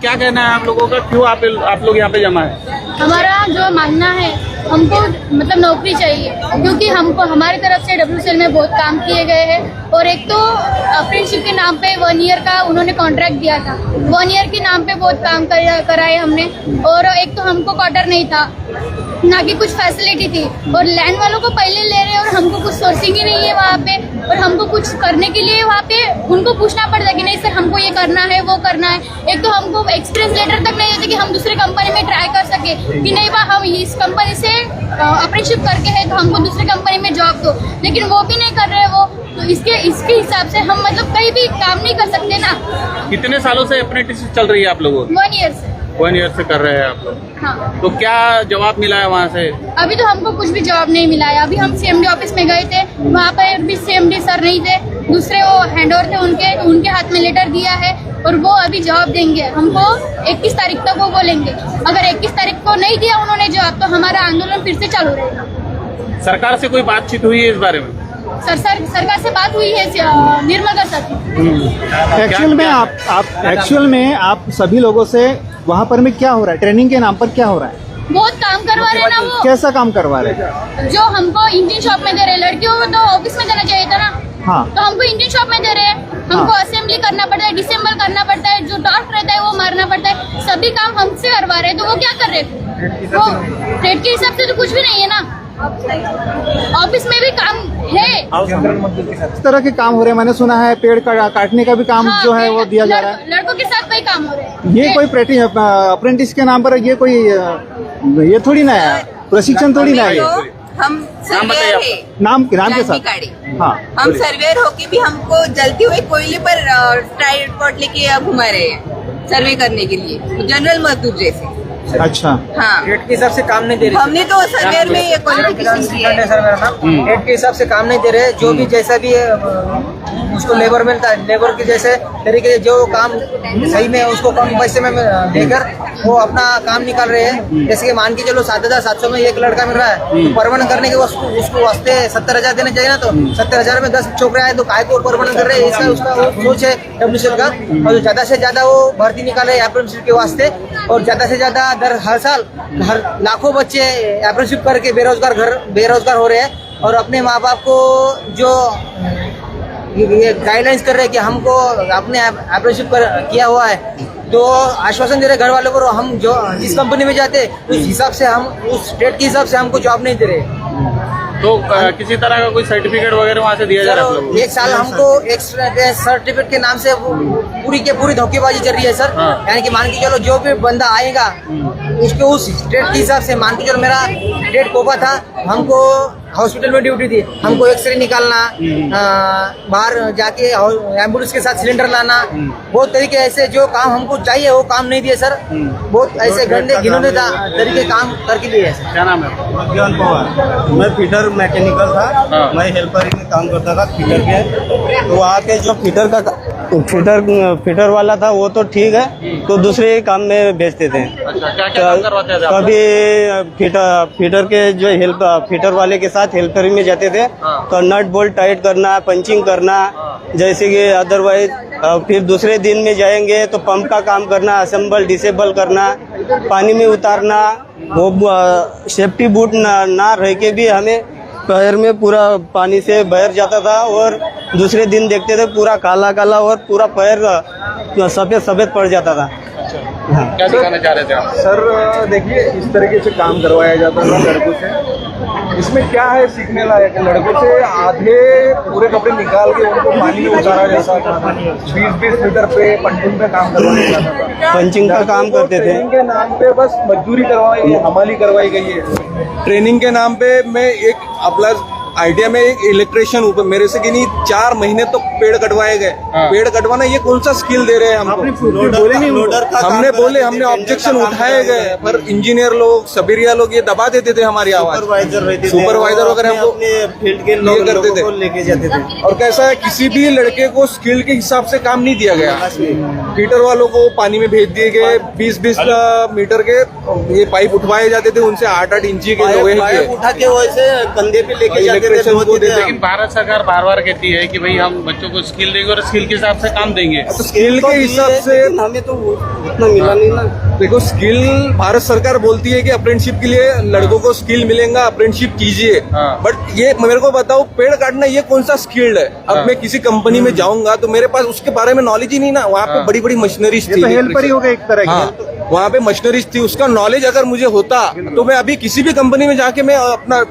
क्या कहना है आप लोगों का, क्यों आप लोग यहाँ पे जमा है? हमारा जो मानना है, हमको मतलब नौकरी चाहिए, क्योंकि हमको हमारी तरफ से WCL में बहुत काम किए गए हैं। और एक तो अप्रेंटिसशिप के नाम पे 1 ईयर का उन्होंने कॉन्ट्रैक्ट दिया था, 1 ईयर के नाम पे बहुत काम कराए हमने। और एक तो हमको क्वार्टर नहीं था, ना कि कुछ फैसिलिटी थी, और लैंड वालों को पहले ले रहे हैं और हमको कुछ सोर्सिंग ही नहीं है वहाँ पे। और हमको कुछ करने के लिए वहाँ पे उनको पूछना पड़ता है कि नहीं सर हमको ये करना है वो करना है। एक तो हमको एक्सपीरियंस लेटर तक नहीं देते कि हम दूसरे कंपनी में ट्राई कर सके कि नहीं बा हम इस कंपनी से अप्रेंटिसशिप करके है तो हमको दूसरे कंपनी में जॉब दो, लेकिन वो भी नहीं कर रहे वो। तो इसके हिसाब से हम मतलब कहीं भी काम नहीं कर सकते ना। कितने सालों से अप्रेंटिसशिप चल रही है आप लोगों? 1 ईयर से। 1 ईयर से कर रहे हैं आप लोग। हाँ। तो क्या जवाब मिला है वहाँ से? अभी तो हमको कुछ भी जवाब नहीं मिला है। अभी हम CMD ऑफिस में गए थे, वहाँ पर भी CMD सर नहीं थे, दूसरे वो हैंडओवर थे, उनके हाथ में लेटर दिया है और वो अभी जवाब देंगे हमको 21 तारीख तक वो बोलेंगे। अगर 21 तारीख को नहीं दिया उन्होंने जवाब तो हमारा आंदोलन फिर से चालू रहेगा। सरकार से कोई बातचीत हुई है इस बारे में? सरकार से बात हुई है निर्मला सर। एक्चुअल में आप सभी लोगों से वहाँ पर में क्या हो रहा है, ट्रेनिंग के नाम पर क्या हो रहा है? बहुत काम करवा रहे हैं ना वो। कैसा काम करवा रहे हैं? जो हमको इंजन शॉप में दे रहे हैं, लड़कियों को तो ऑफिस में देना चाहिए था ना। हाँ। तो हमको इंजन शॉप में दे रहे हैं, हमको असेंबली करना पड़ता है, डिसेंबल करना पड़ता है, जो टास्क रहता है वो मारना पड़ता है, सभी काम हमसे करवा रहे हैं। तो वो क्या कर रहे हैं? वो रेट के हिसाब से तो कुछ भी नहीं है ना। ऑफिस में भी काम है, इस तरह के काम हो रहे हैं। मैंने सुना है पेड़ काटने का भी काम हाँ, जो है वो दिया जा रहा है। लड़कों के साथ कई काम हो रहे हैं। ये कोई अप्रेंटिस के नाम पर ये कोई ये थोड़ी ना है, प्रशिक्षण थोड़ी ना है ये। हम सर्वेयर है, नाम के साथ। हाँ, हम सर्वेयर होके भी हमको जलते हुए कोयले पर ट्रांसपोर्ट लेके घुमा रहे हैं सर्वे करने के लिए, जनरल मजदूर जैसे। अच्छा। हाँ, रेट के हिसाब से काम नहीं दे रहे। हमने तो सर्वेयर में ये क्वालिफिकेशन किया है। रेट के हिसाब से काम नहीं दे रहे, जो भी जैसा भी उसको लेबर मिलता है, लेबर के जैसे तरीके से जो काम सही में उसको कम पैसे में देकर वो अपना काम निकाल रहे हैं। जैसे कि मान के चलो 7,700 में एक लड़का मिल रहा है, तो परमानेंट करने के उसको वास्ते 70,000 देने चाहिए ना। तो 70,000 में 10 छोकरे आए तो काय को परमानेंट कर रहे हैं, इसका उसका वो सोच है WCL का। और ज्यादा से ज्यादा वो भर्ती निकाले अप्रेंटिसशिप के वास्ते, और ज्यादा से ज्यादा हर साल लाखों बच्चे अप्रेंटिसशिप करके बेरोजगार हो रहे हैं। और अपने माँ बाप को जो ये गाइडलाइंस कर रहे हैं कि हमको अपने अप्रेंटिसशिप किया हुआ है, तो आश्वासन दे रहे घर वालों को, हम जो जिस कंपनी में जाते उस हिसाब से हम उस रेट के हिसाब से हमको जॉब नहीं दे रहे। तो किसी तरह का कोई सर्टिफिकेट वगैरह वहाँ से दिया जा रहा है आप लोगों को? एक साल हमको एक्स्ट्रा सर्टिफिकेट के नाम से पूरी के पूरी धोखेबाजी चल रही है सर। हाँ। यानी कि मान के चलो जो भी बंदा आएगा उसके उस रेट के हिसाब से, मान के चलो मेरा रेट कोपा था, हमको हॉस्पिटल में ड्यूटी थी, हमको एक्सरे निकालना, बाहर जाके एम्बुलेंस के साथ सिलेंडर लाना, बहुत तरीके ऐसे जो काम हमको चाहिए वो काम नहीं दिए सर। बहुत ऐसे गंदे घिनौने तरीके काम करके दिए सर। क्या नाम है? ज्ञान पवार। मैं फीडर मैकेनिकल था। हाँ। मैं हेल्पर में काम करता था फीडर के। तो वहाँ के जो फीडर वाला था वो तो ठीक है, तो दूसरे काम में भेजते थे। अच्छा, क्या काम करवाते थे आप? कभी फीडर के जो फीडर वाले के साथ हेल्पर में जाते थे, हाँ। तो नट बोल्ट टाइट करना, पंचिंग करना, जैसे कि अदरवाइज फिर दूसरे दिन में जाएंगे तो पंप का काम करना, असेंबल डिसेबल करना, पानी में उतारना, वो सेफ्टी बूट ना रह के भी हमें पैर में पूरा पानी से बह जाता था। और दूसरे दिन देखते थे पूरा काला काला और पूरा पैर सफेद पड़ जाता था। हाँ। क्या दिखाना चाह रहे थे आप? सर देखिए, इस तरीके से काम करवाया जाता था लड़कों से। इसमें क्या है सीखने लायक? लड़कों से आधे पूरे कपड़े निकाल के उनको पानी में उतारा जाता था, 20-20 मीटर पे पंचिंग पे काम करवाया जाता था। पंचिंग का काम करते थे। ट्रेनिंग के नाम पे बस मजदूरी करवाई गई, हमाली करवाई गई है। ट्रेनिंग के नाम पे मैं एक अपना आइडिया में एक इलेक्ट्रिशियन ऊपर मेरे से कि नहीं 4 महीने तो पेड़ कटवाए गए। हाँ। पेड़ कटवाना ये कौन सा स्किल दे रहे हैं हमको? हमने बोले, हमने ऑब्जेक्शन उठाए गए, पर इंजीनियर लोग, सबेरिया लोग ये दबा देते थे हमारी आवाज। सुपरवाइजर वगैरह हमको फील्ड के ये करते थे, लेके जाते थे। और कैसा है किसी भी लड़के को स्किल के हिसाब से काम नहीं दिया गया। फीटर वालों को पानी में भेज दिए गए, 20-20 मीटर के ये पाइप उठवाए जाते थे, उनसे 8-8 इंची के लोहे के उठा के वैसे कंधे पे लेके जाते इलेक्ट्रिशियन को देते लेकिन भारत सरकार बार बार कहती है कि भाई हम बच्चों को स्किल देंगे और स्किल के हिसाब से काम देंगे। तो स्किल के हिसाब से हमें तो उतना मिला नहीं ना। देखो, स्किल भारत सरकार बोलती है कि अप्रेंटिसशिप के लिए लड़कों को स्किल मिलेगा, अप्रेंटिसशिप कीजिए। हाँ। बट ये मेरे को बताओ, पेड़ काटना ये कौन सा स्किल्ड है? अब मैं किसी कंपनी में जाऊंगा तो मेरे पास उसके बारे में नॉलेज ही नहीं ना। वहाँ पे बड़ी बड़ी मशीनरीज ये थी, तो हेल्पर ही हो गया एक तरह की। हाँ, वहाँ पे मशीनरीज थी, उसका नॉलेज अगर मुझे होता तो मैं अभी किसी भी कंपनी में जाके मैं अपना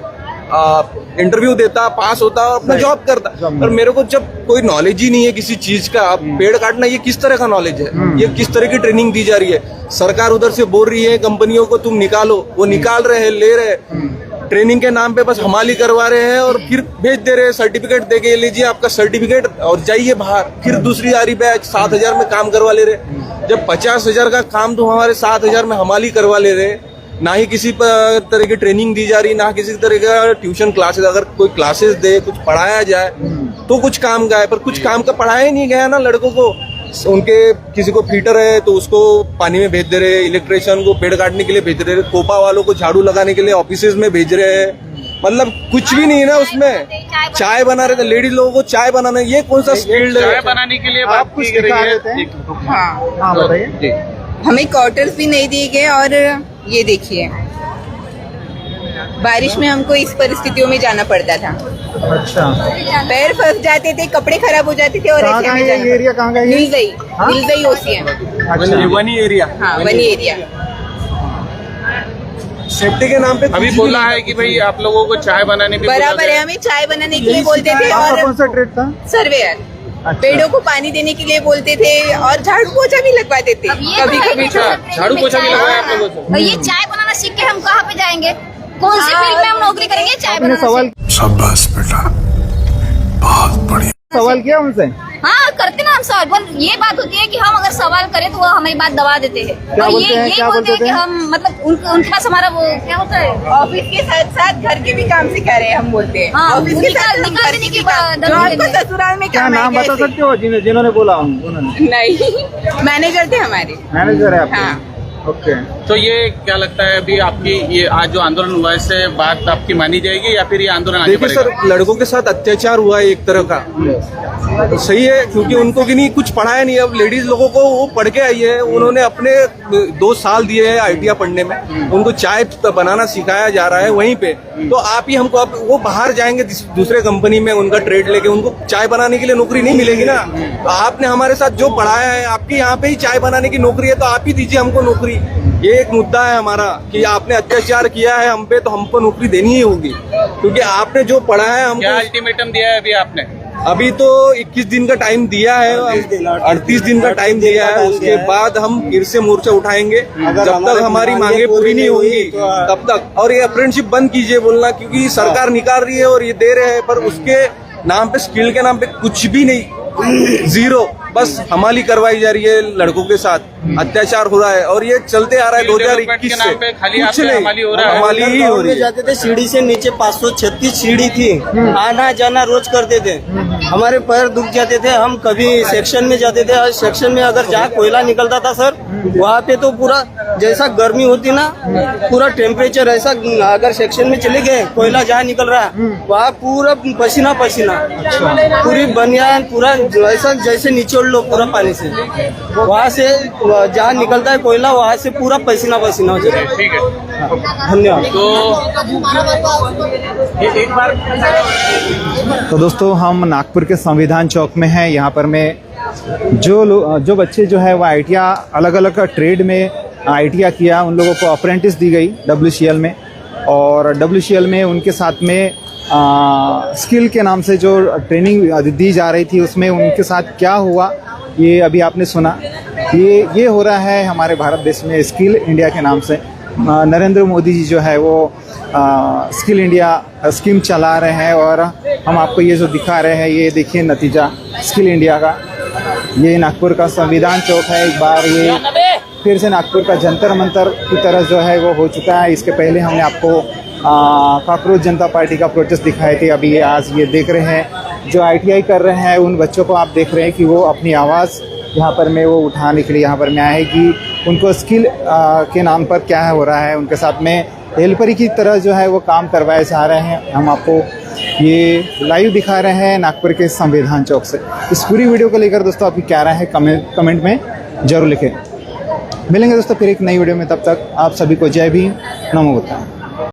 इंटरव्यू देता, पास होता और अपना जॉब करता। पर मेरे को जब कोई नॉलेज ही नहीं है किसी चीज का, अब पेड़ काटना ये किस तरह का नॉलेज है? ये किस तरह की ट्रेनिंग दी जा रही है? सरकार उधर से बोल रही है कंपनियों को तुम निकालो, वो निकाल रहे हैं, ले रहे हैं। ट्रेनिंग के नाम पे बस हमाली करवा रहे हैं और फिर भेज दे रहे हैं सर्टिफिकेट दे के, लीजिए आपका सर्टिफिकेट और जाइए बाहर। फिर दूसरी आ रही बैच 7,000 में काम करवा ले रहे। जब 50,000 का काम तो हमारे 7,000 में हमाली करवा ले रहे। ना ही किसी तरह की ट्रेनिंग दी जा रही, ना किसी तरह का ट्यूशन क्लासेस। अगर कोई क्लासेस दे, कुछ पढ़ाया जाए तो कुछ काम का है, पर कुछ काम का पढ़ाया ही नहीं गया ना लड़कों को। उनके किसी को फीटर है तो उसको पानी में भेज दे रहे, इलेक्ट्रिशियन को पेड़ काटने के लिए भेज रहे, कोपा वालों को झाड़ू लगाने के लिए ऑफिसेज में भेज रहे हैं। मतलब कुछ भी नहीं है ना उसमें। चाय बना रहे थे लेडीज लोगों को, चाय बनाना ये कौन सा स्किल्ड है? चाय बनाने के लिए बात कुछ की गई सिखा है। रहे थे? हाँ, बताइए। हमें क्वार्टर्स भी नहीं दिए गए और ये देखिए बारिश में हमको इस परिस्थितियों में जाना पड़ता था। अच्छा, पैर फंस जाते थे, कपड़े खराब हो जाते थे और कहाँ ऐसे का हमें ये जाना एरिया? कहाँ का ये? मिल गई ओसीएम। अच्छा, वनी एरिया, हाँ, वनी एरिया। सेफ्टी के नाम पे अभी बोला है कि भाई आप लोगों को चाय बनाने भी बोला बराबर गया है, हमें चाय बनाने के लिए बोलते थे आपका और कौन सा ट्रेड था? सर्वेयर। अच्छा। पेड़ों को पानी देने के लिए बोलते थे और झाड़ू पोछा भी लगवाते थे कभी कभी। झाड़ू पोछा भी लगाया आप लोगों को। और ये चाय बनाना सीख के हम कहाँ पे जाएंगे? कौन सी फील्ड में हम नौकरी करेंगे? चाय आपने बनाना सवाल शाबाश बेटा, बहुत बढ़िया। सवाल किया उनसे? हाँ, करते ना हम सवाल। पर ये बात होती है कि हम अगर सवाल करें तो वो हमें बात दबा देते हैं। क्या और बोलते हैं? ये क्या बोलते हैं बोलते कि हैं? हम मतलब उनके पास हमारा वो क्या होता है, ऑफिस के साथ साथ घर के भी काम सिखा रहे हैं, हम बोलते हैं। हाँ, ऑफिस के साथ हम निकाल घर देने के की भी काम, बात- जो आपको ससुराल में क्या काम नाम आएंगे बता ऐसे। सकते हो जिन्होंने बोला उन्होंने? नहीं, मैनेजर थे हमारे। मैनेजर है आपके? हाँ। ओके। तो ये क्या लगता है अभी आपकी ये आज जो आंदोलन हुआ है, इससे बात आपकी मानी जाएगी या फिर ये आंदोलन आगे देखिए बढ़ेगा? सर, लड़कों के साथ अत्याचार हुआ है एक तरह का, तो सही है क्योंकि उनको भी नहीं कुछ पढ़ाया नहीं। अब लेडीज लोगों को वो पढ़ के आई है, उन्होंने अपने 2 साल दिए हैं आईटीआई पढ़ने में, उनको चाय बनाना सिखाया जा रहा है वहीं पे। तो आप ही हमको, अब वो बाहर जाएंगे दूसरे कंपनी में उनका ट्रेड लेके, उनको चाय बनाने के लिए नौकरी नहीं मिलेगी ना। तो आपने हमारे साथ जो पढ़ाया है, आपके यहाँ पे ही चाय बनाने की नौकरी है, तो आप ही दीजिए हमको नौकरी। ये एक मुद्दा है हमारा कि आपने अत्याचार किया है हम पे, तो हमको नौकरी देनी ही होगी क्योंकि आपने जो पढ़ा है क्या हमको। अल्टीमेटम दिया है अभी आपने? अभी तो 21 दिन का टाइम दिया है, 38 दिन का टाइम दिया है। उसके बाद हम फिर से मोर्चा उठाएंगे जब तक हमारी मांगे पूरी नहीं होंगी तब तक। और ये अप्रेंटिसशिप बंद कीजिए बोलना, क्योंकि सरकार निकाल रही है और ये दे रहे हैं, पर उसके नाम पे, स्किल के नाम पे कुछ भी नहीं, जीरो। बस हमाली करवाई जा रही है, लड़कों के साथ अत्याचार हो रहा है और ये चलते आ रहा है 2021 से। खाली कुछ आपसे नहीं, हमाली हो रहा है। हमाली ही हो रही है। जाते थे सीढ़ी से नीचे 536 सीढ़ी थी, आना जाना रोज करते थे। हमारे पैर दुख जाते थे। हम कभी सेक्शन में जाते थे और सेक्शन में अगर जहाँ कोयला निकलता था सर, वहाँ पे तो पूरा जैसा गर्मी होती ना, पूरा टेम्परेचर ऐसा। अगर सेक्शन में चले गए, कोयला जहाँ निकल रहा है वहाँ पूरा पसीना पसीना, पूरी बनियान पूरा ऐसा जैसे निचोड़ लो पूरा पानी से। वहाँ से जहाँ निकलता है कोयला, वहाँ से पूरा पसीना पसीना हो जाता है। ठीक है, धन्यवाद। तो एक बार तो दोस्तों, हम नागपुर के संविधान चौक में हैं। यहाँ पर मैं जो बच्चे जो है वो आईटीआई अलग अलग ट्रेड में आईटीआई किया, उन लोगों को अप्रेंटिस दी गई डब्ल्यूसीएल में। और डब्ल्यूसीएल में उनके साथ में स्किल के नाम से जो ट्रेनिंग दी जा रही थी, उसमें उनके साथ क्या हुआ ये अभी आपने सुना। ये हो रहा है हमारे भारत देश में स्किल इंडिया के नाम से। नरेंद्र मोदी जी जो है वो स्किल इंडिया स्कीम चला रहे हैं और हम आपको ये जो दिखा रहे हैं, ये देखिए नतीजा स्किल इंडिया का। ये नागपुर का संविधान चौक है। एक बार ये फिर से नागपुर का जंतर मंतर की तरह जो है वो हो चुका है। इसके पहले हमने आपको कॉकरोच जनता पार्टी का प्रोटेस्ट दिखाए थे। अभी ये आज ये देख रहे हैं जो आईटीआई कर रहे हैं, उन बच्चों को आप देख रहे हैं कि वो अपनी आवाज़ यहाँ पर में वो उठाने के लिए यहाँ पर में आए कि उनको स्किल के नाम पर क्या हो रहा है। उनके साथ में हेल्परी की तरह जो है वो काम करवाए जा रहे हैं। हम आपको ये लाइव दिखा रहे हैं नागपुर के संविधान चौक से। इस पूरी वीडियो को लेकर दोस्तों आपकी क्या राय है कमेंट में जरूर लिखें। मिलेंगे दोस्तों फिर एक नई वीडियो में, तब तक आप सभी को जय भीम, नमो बुद्धाय।